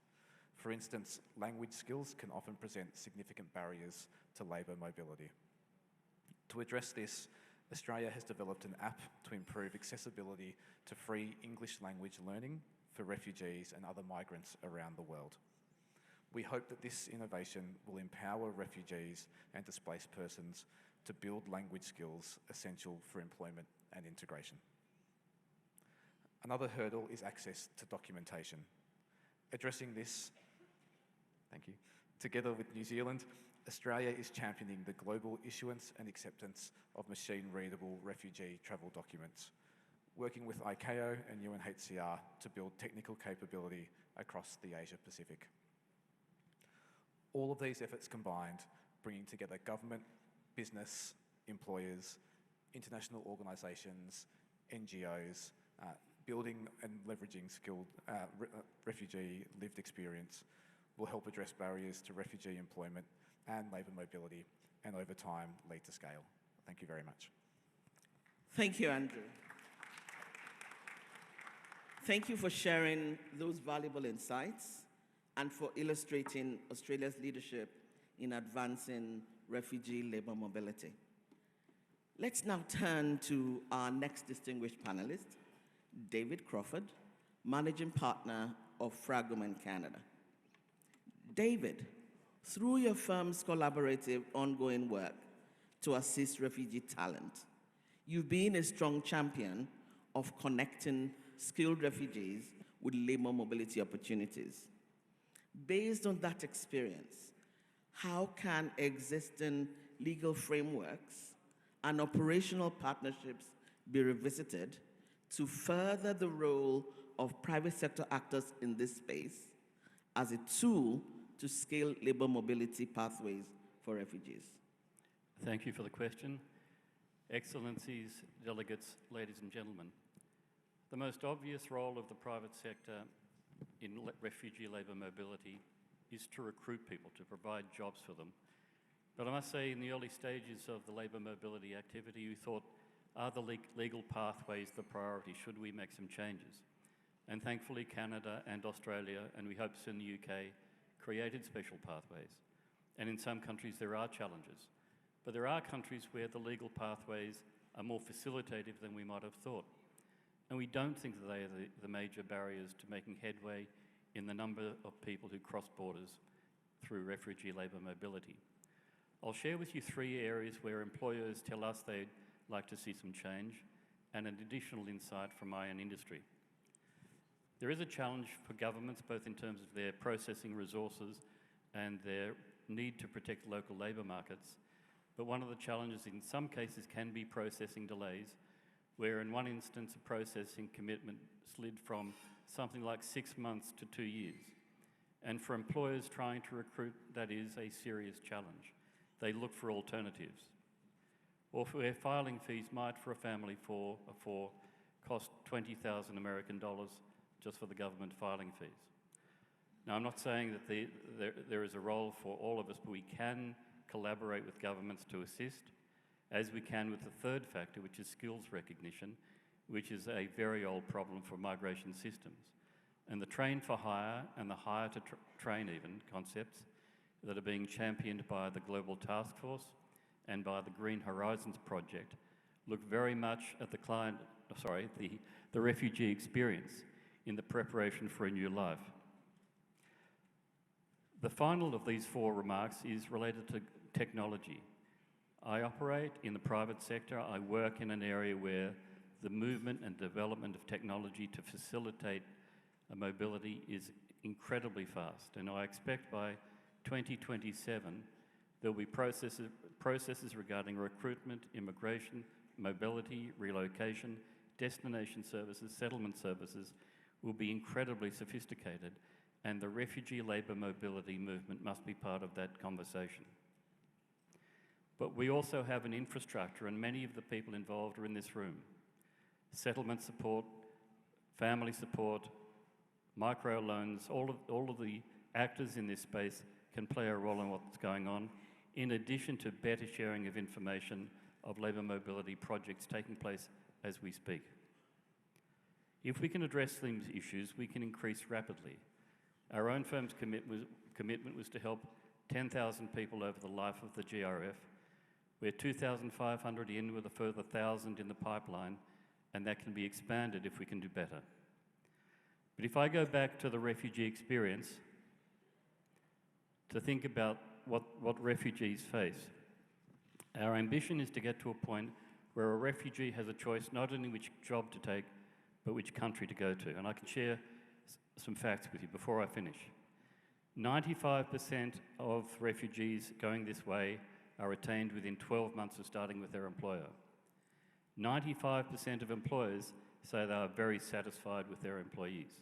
For instance, language skills can often present significant barriers to labour mobility. To address this, Australia has developed an app to improve accessibility to free English language learning for refugees and other migrants around the world. We hope that this innovation will empower refugees and displaced persons to build language skills essential for employment and integration. Another hurdle is access to documentation. Addressing this, thank you, together with New Zealand, Australia is championing the global issuance and acceptance of machine-readable refugee travel documents, working with ICAO and UNHCR to build technical capability across the Asia Pacific. All of these efforts combined, bringing together government, business, employers, international organisations, NGOs, building and leveraging skilled refugee lived experience will help address barriers to refugee employment and labour mobility, and over time lead to scale. Thank you very much. Thank you, Andrew. Thank you for sharing those valuable insights and for illustrating Australia's leadership in advancing refugee labor mobility. Let's now turn to our next distinguished panelist, David Crawford, Managing Partner of Fragomen Canada. David, through your firm's collaborative ongoing work to assist refugee talent, you've been a strong champion of connecting skilled refugees with labor mobility opportunities. Based on that experience, how can existing legal frameworks and operational partnerships be revisited to further the role of private sector actors in this space as a tool to scale labor mobility pathways for refugees? Thank you for the question. Excellencies, delegates, ladies and gentlemen. The most obvious role of the private sector in refugee labour mobility is to recruit people, to provide jobs for them. But I must say, in the early stages of the labour mobility activity, we thought, are the legal pathways the priority? Should we make some changes? And thankfully, Canada and Australia, and we hope soon the UK, created special pathways. And in some countries, there are challenges. But there are countries where the legal pathways are more facilitative than we might have thought. And we don't think that they are the major barriers to making headway in the number of people who cross borders through refugee labour mobility. I'll share with you 3 areas where employers tell us they'd like to see some change, and an additional insight from my own industry. There is a challenge for governments, both in terms of their processing resources and their need to protect local labour markets. But one of the challenges in some cases can be processing delays, where in one instance a processing commitment slid from something like 6 months to 2 years. And for employers trying to recruit, that is a serious challenge. They look for alternatives. Or where filing fees might, for a family of 4, cost $20,000 American just for the government filing fees. Now, I'm not saying that there is a role for all of us, but we can collaborate with governments to assist, as we can with the third factor, which is skills recognition, which is a very old problem for migration systems. And the train for hire and the hire to train even concepts that are being championed by the Global Task Force and by the Green Horizons Project look very much at the refugee experience in the preparation for a new life. The final of these 4 remarks is related to technology. I operate in the private sector. I work in an area where the movement and development of technology to facilitate mobility is incredibly fast. And I expect by 2027, there'll be processes regarding recruitment, immigration, mobility, relocation, destination services, settlement services will be incredibly sophisticated, and the refugee labour mobility movement must be part of that conversation. But we also have an infrastructure, and many of the people involved are in this room. Settlement support, family support, microloans, all of the actors in this space can play a role in what's going on, in addition to better sharing of information of labour mobility projects taking place as we speak. If we can address these issues, we can increase rapidly. Our own firm's commitment was to help 10,000 people over the life of the GRF. We're 2,500 in with a further 1,000 in the pipeline, and that can be expanded if we can do better. But if I go back to the refugee experience, to think about what refugees face, our ambition is to get to a point where a refugee has a choice not only which job to take, but which country to go to. And I can share some facts with you before I finish. 95% of refugees going this way are retained within 12 months of starting with their employer. 95% of employers say they are very satisfied with their employees.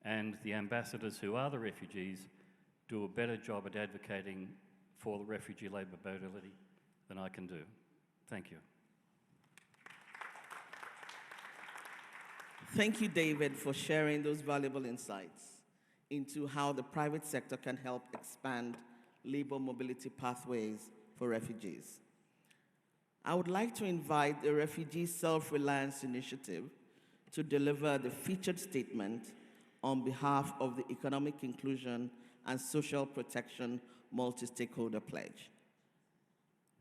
And the ambassadors who are the refugees do a better job at advocating for the refugee labour mobility than I can do. Thank you. Thank you, David, for sharing those valuable insights into how the private sector can help expand labor mobility pathways for refugees. I would like to invite the Refugee Self-Reliance Initiative to deliver the featured statement on behalf of the Economic Inclusion and Social Protection multi-stakeholder pledge.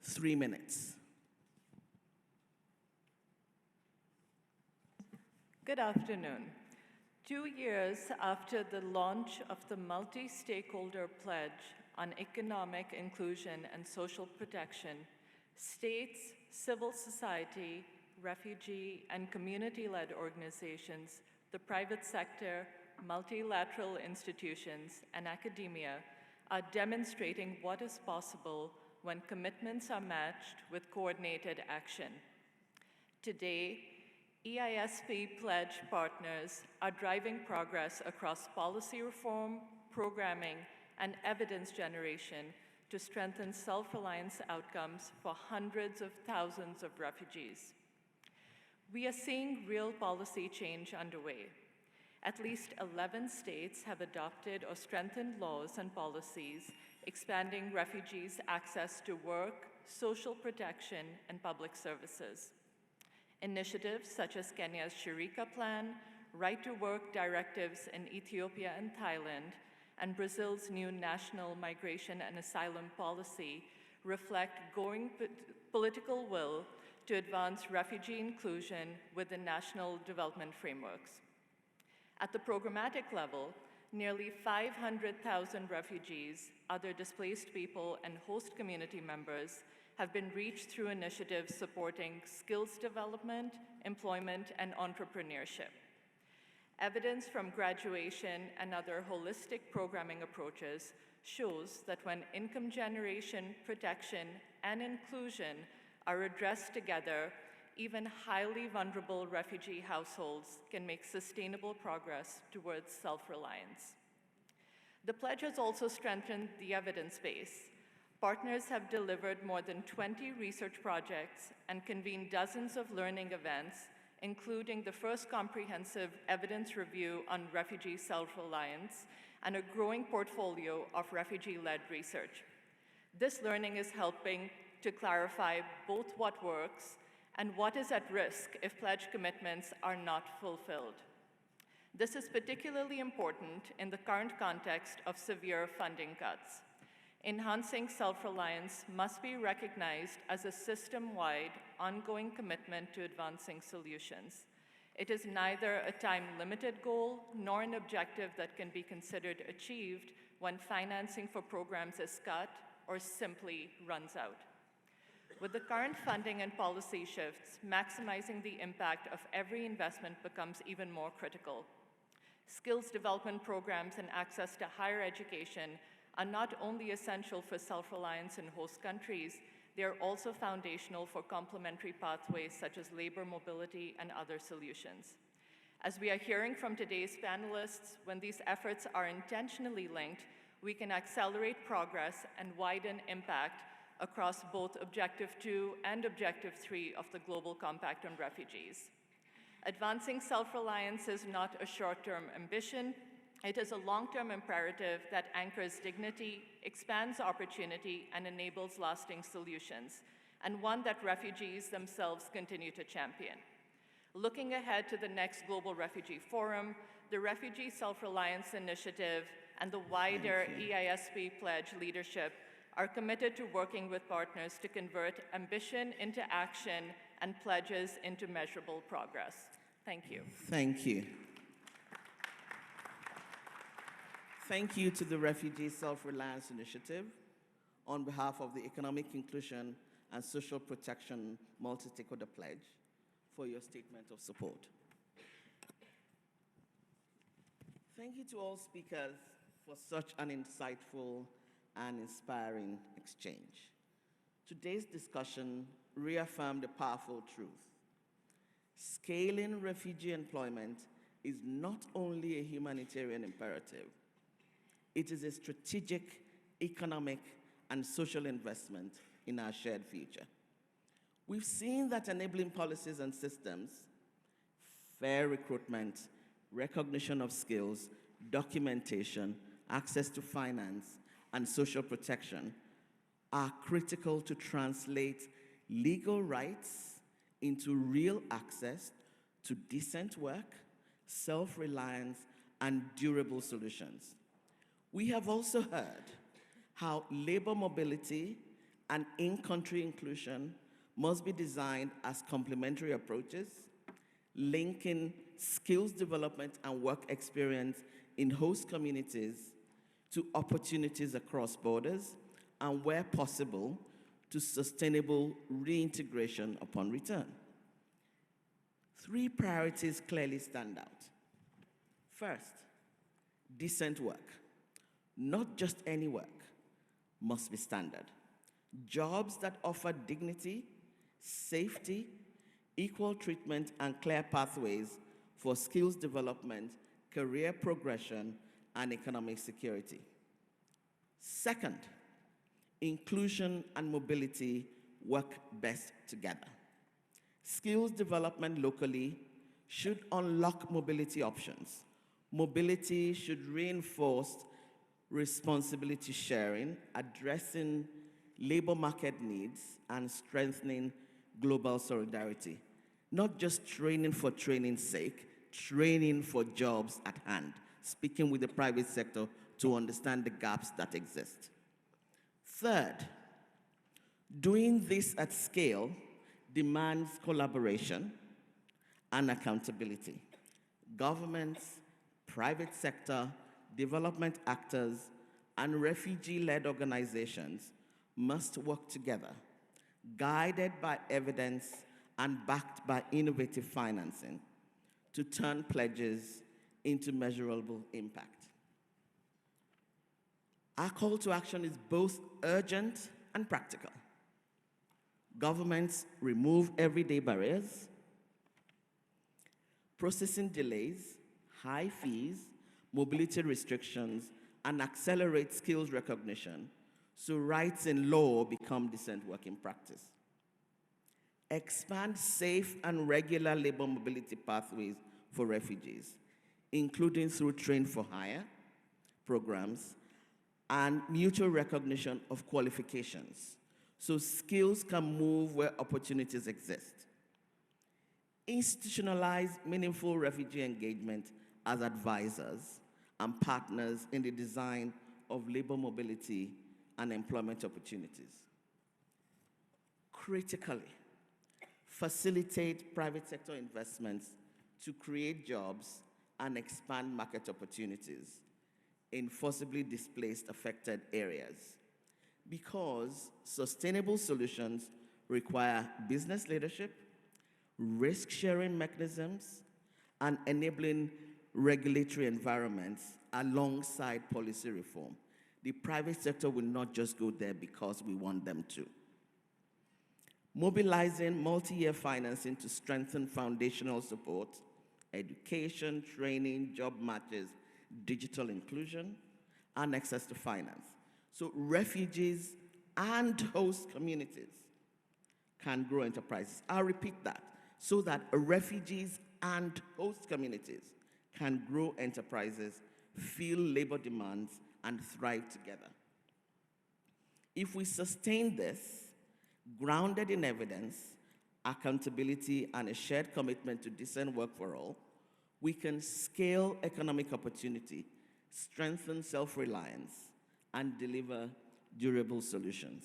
3 minutes. Good afternoon. 2 years after the launch of the multi-stakeholder pledge on economic inclusion and social protection, states, civil society, refugee and community-led organizations, the private sector, multilateral institutions, and academia are demonstrating what is possible when commitments are matched with coordinated action. Today, EISP pledge partners are driving progress across policy reform, programming, and evidence generation to strengthen self-reliance outcomes for hundreds of thousands of refugees. We are seeing real policy change underway. At least 11 states have adopted or strengthened laws and policies expanding refugees' access to work, social protection, and public services. Initiatives such as Kenya's Shirika Plan, Right-to-Work directives in Ethiopia and Thailand, and Brazil's new national migration and asylum policy reflect growing political will to advance refugee inclusion within national development frameworks. At the programmatic level, nearly 500,000 refugees, other displaced people, and host community members have been reached through initiatives supporting skills development, employment, and entrepreneurship. Evidence from graduation and other holistic programming approaches shows that when income generation, protection, and inclusion are addressed together, even highly vulnerable refugee households can make sustainable progress towards self-reliance. The pledge has also strengthened the evidence base. Partners have delivered more than 20 research projects and convened dozens of learning events, including the first comprehensive evidence review on refugee self-reliance and a growing portfolio of refugee-led research. This learning is helping to clarify both what works and what is at risk if pledge commitments are not fulfilled. This is particularly important in the current context of severe funding cuts. Enhancing self-reliance must be recognized as a system-wide, ongoing commitment to advancing solutions. It is neither a time-limited goal nor an objective that can be considered achieved when financing for programs is cut or simply runs out. With the current funding and policy shifts, maximizing the impact of every investment becomes even more critical. Skills development programs and access to higher education are not only essential for self-reliance in host countries, they are also foundational for complementary pathways such as labor mobility and other solutions. As we are hearing from today's panelists, when these efforts are intentionally linked, we can accelerate progress and widen impact across both Objective 2 and Objective 3 of the Global Compact on Refugees. Advancing self-reliance is not a short-term ambition. It is a long-term imperative that anchors dignity, expands opportunity, and enables lasting solutions, and one that refugees themselves continue to champion. Looking ahead to the next Global Refugee Forum, the Refugee Self-Reliance Initiative, and the wider EISP Pledge leadership are committed to working with partners to convert ambition into action and pledges into measurable progress. Thank you. Thank you. Thank you to the Refugee Self-Reliance Initiative on behalf of the Economic Inclusion and Social Protection Multi-Stakeholder Pledge for your statement of support. Thank you to all speakers for such an insightful and inspiring exchange. Today's discussion reaffirmed a powerful truth. Scaling refugee employment is not only a humanitarian imperative, it is a strategic, economic, and social investment in our shared future. We've seen that enabling policies and systems, fair recruitment, recognition of skills, documentation, access to finance, and social protection are critical to translate legal rights into real access to decent work, self-reliance, and durable solutions. We have also heard how labor mobility and in-country inclusion must be designed as complementary approaches, linking skills development and work experience in host communities to opportunities across borders, and where possible, to sustainable reintegration upon return. 3 priorities clearly stand out. First, decent work. Not just any work, must be standard. Jobs that offer dignity, safety, equal treatment, and clear pathways for skills development, career progression, and economic security. Second, inclusion and mobility work best together. Skills development locally should unlock mobility options. Mobility should reinforce responsibility sharing, addressing labor market needs, and strengthening global solidarity. Not just training for training's sake, training for jobs at hand, speaking with the private sector to understand the gaps that exist. Third, doing this at scale demands collaboration and accountability. Governments, private sector, development actors, and refugee-led organizations must work together, guided by evidence and backed by innovative financing, to turn pledges into measurable impact. Our call to action is both urgent and practical. Governments remove everyday barriers, processing delays, high fees, mobility restrictions, and accelerate skills recognition so rights in law become decent work in practice. Expand safe and regular labor mobility pathways for refugees, including through Train for Hire programs and mutual recognition of qualifications, so skills can move where opportunities exist. Institutionalize meaningful refugee engagement as advisors and partners in the design of labor mobility and employment opportunities. Critically, facilitate private sector investments to create jobs and expand market opportunities in forcibly displaced affected areas, because sustainable solutions require business leadership, risk-sharing mechanisms, and enabling regulatory environments alongside policy reform. The private sector will not just go there because we want them to. Mobilizing multi-year financing to strengthen foundational support, education, training, job matches, digital inclusion, and access to finance. So refugees and host communities can grow enterprises. I'll repeat that, so that refugees and host communities can grow enterprises, fill labor demands, and thrive together. If we sustain this, grounded in evidence, accountability, and a shared commitment to decent work for all, we can scale economic opportunity, strengthen self-reliance, and deliver durable solutions.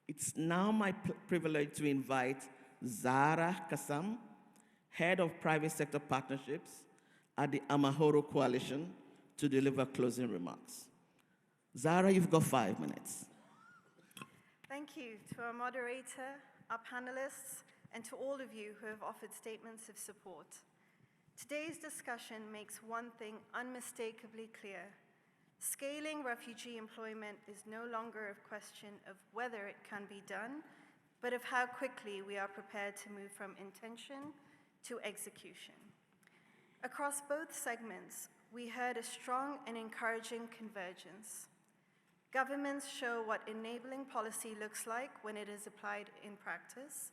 It's now my privilege to invite Zara Kassam, Head of Private Sector Partnerships at the Amahoro Coalition, to deliver closing remarks. Zara, you've got 5 minutes. Thank you to our moderator, our panelists, and to all of you who have offered statements of support. Today's discussion makes one thing unmistakably clear. Scaling refugee employment is no longer a question of whether it can be done, but of how quickly we are prepared to move from intention to execution. Across both segments, we heard a strong and encouraging convergence. Governments show what enabling policy looks like when it is applied in practice.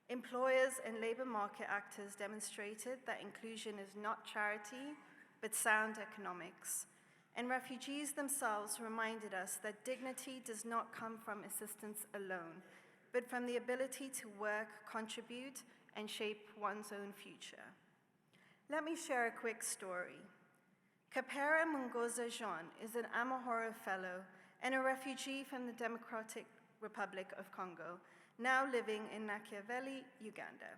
Employers and labor market actors demonstrated that inclusion is not charity, but sound economics. And refugees themselves reminded us that dignity does not come from assistance alone, but from the ability to work, contribute, and shape one's own future. Let me share a quick story. Kapera Mungoza Jean is an Amahoro Fellow and a refugee from the Democratic Republic of Congo, now living in Nakivale, Uganda.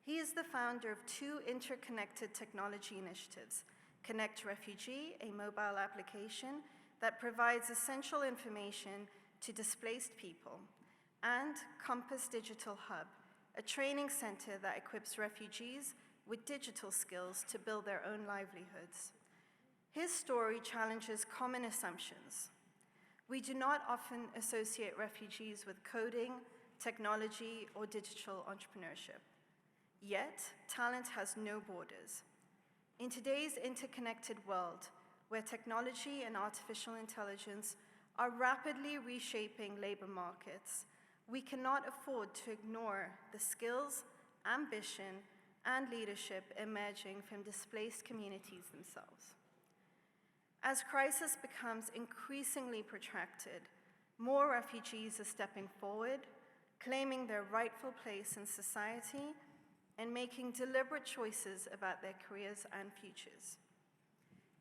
He is the founder of two interconnected technology initiatives, Connect Refugee, a mobile application that provides essential information to displaced people, and Compass Digital Hub, a training center that equips refugees with digital skills to build their own livelihoods. His story challenges common assumptions. We do not often associate refugees with coding, technology, or digital entrepreneurship. Yet, talent has no borders. In today's interconnected world, where technology and artificial intelligence are rapidly reshaping labor markets, we cannot afford to ignore the skills, ambition, and leadership emerging from displaced communities themselves. As crisis becomes increasingly protracted, more refugees are stepping forward, claiming their rightful place in society, and making deliberate choices about their careers and futures.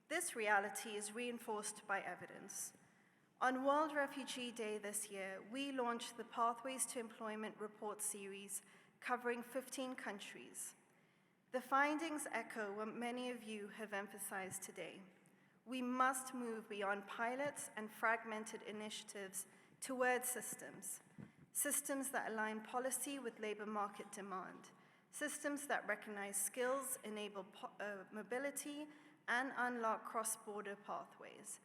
This reality is reinforced by evidence. On World Refugee Day this year, we launched the Pathways to Employment report series covering 15 countries. The findings echo what many of you have emphasized today. We must move beyond pilots and fragmented initiatives towards systems that align policy with labor market demand, systems that recognize skills, enable mobility, and unlock cross-border pathways,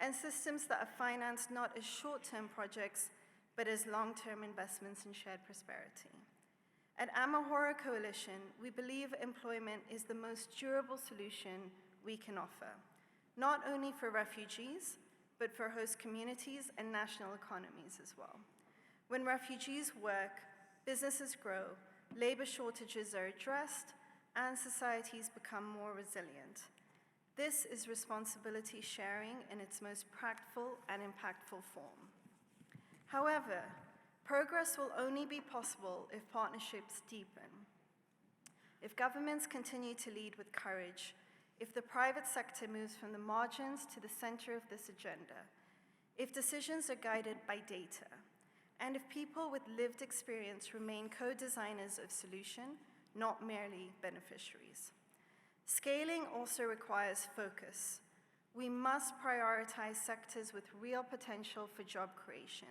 and systems that are financed not as short-term projects, but as long-term investments in shared prosperity. At Amahoro Coalition, we believe employment is the most durable solution we can offer, not only for refugees, but for host communities and national economies as well. When refugees work, businesses grow, labor shortages are addressed, and societies become more resilient. This is responsibility sharing in its most practical and impactful form. However, progress will only be possible if partnerships deepen. If governments continue to lead with courage, if the private sector moves from the margins to the center of this agenda, if decisions are guided by data, and if people with lived experience remain co-designers of solution, not merely beneficiaries. Scaling also requires focus. We must prioritize sectors with real potential for job creation.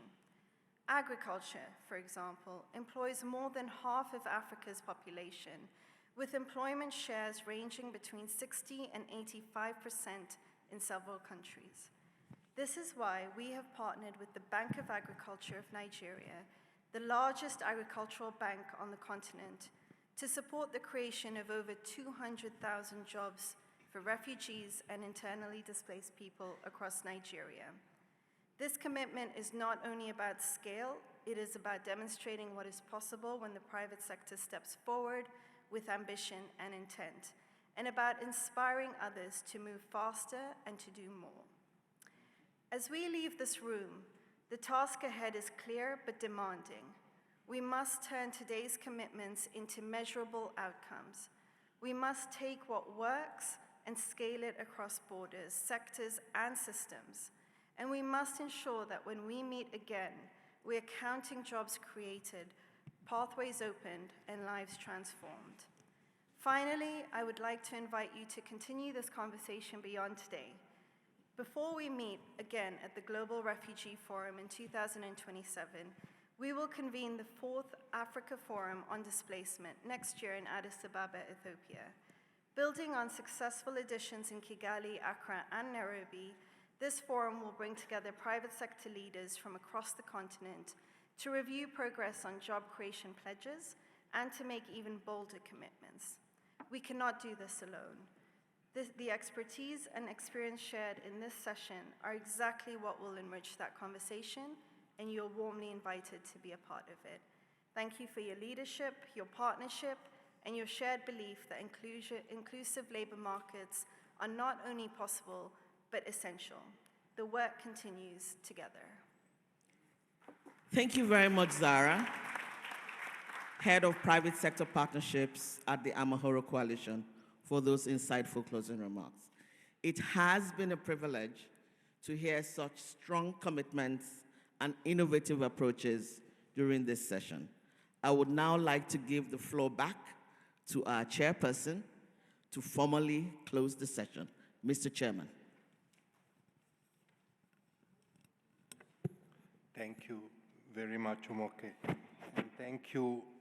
Agriculture, for example, employs more than half of Africa's population, with employment shares ranging between 60% and 85% in several countries. This is why we have partnered with the Bank of Agriculture of Nigeria, the largest agricultural bank on the continent, to support the creation of over 200,000 jobs for refugees and internally displaced people across Nigeria. This commitment is not only about scale, it is about demonstrating what is possible when the private sector steps forward with ambition and intent, and about inspiring others to move faster and to do more. As we leave this room, the task ahead is clear but demanding. We must turn today's commitments into measurable outcomes. We must take what works and scale it across borders, sectors, and systems. And we must ensure that when we meet again, we are counting jobs created, pathways opened, and lives transformed. Finally, I would like to invite you to continue this conversation beyond today. Before we meet again at the Global Refugee Forum in 2027, we will convene the 4th Africa Forum on Displacement next year in Addis Ababa, Ethiopia. Building on successful editions in Kigali, Accra, and Nairobi, this forum will bring together private sector leaders from across the continent to review progress on job creation pledges and to make even bolder commitments. We cannot do this alone. The expertise and experience shared in this session are exactly what will enrich that conversation, and you're warmly invited to be a part of it. Thank you for your leadership, your partnership, and your shared belief that inclusive labor markets are not only possible, but essential. The work continues together. Thank you very much, Zara, Head of Private Sector Partnerships at the Amahoro Coalition, for those insightful closing remarks. It has been a privilege to hear such strong commitments and innovative approaches during this session. I would now like to give the floor back to our chairperson to formally close the session. Mr. Chairman. Thank you very much, Umoke. And thank you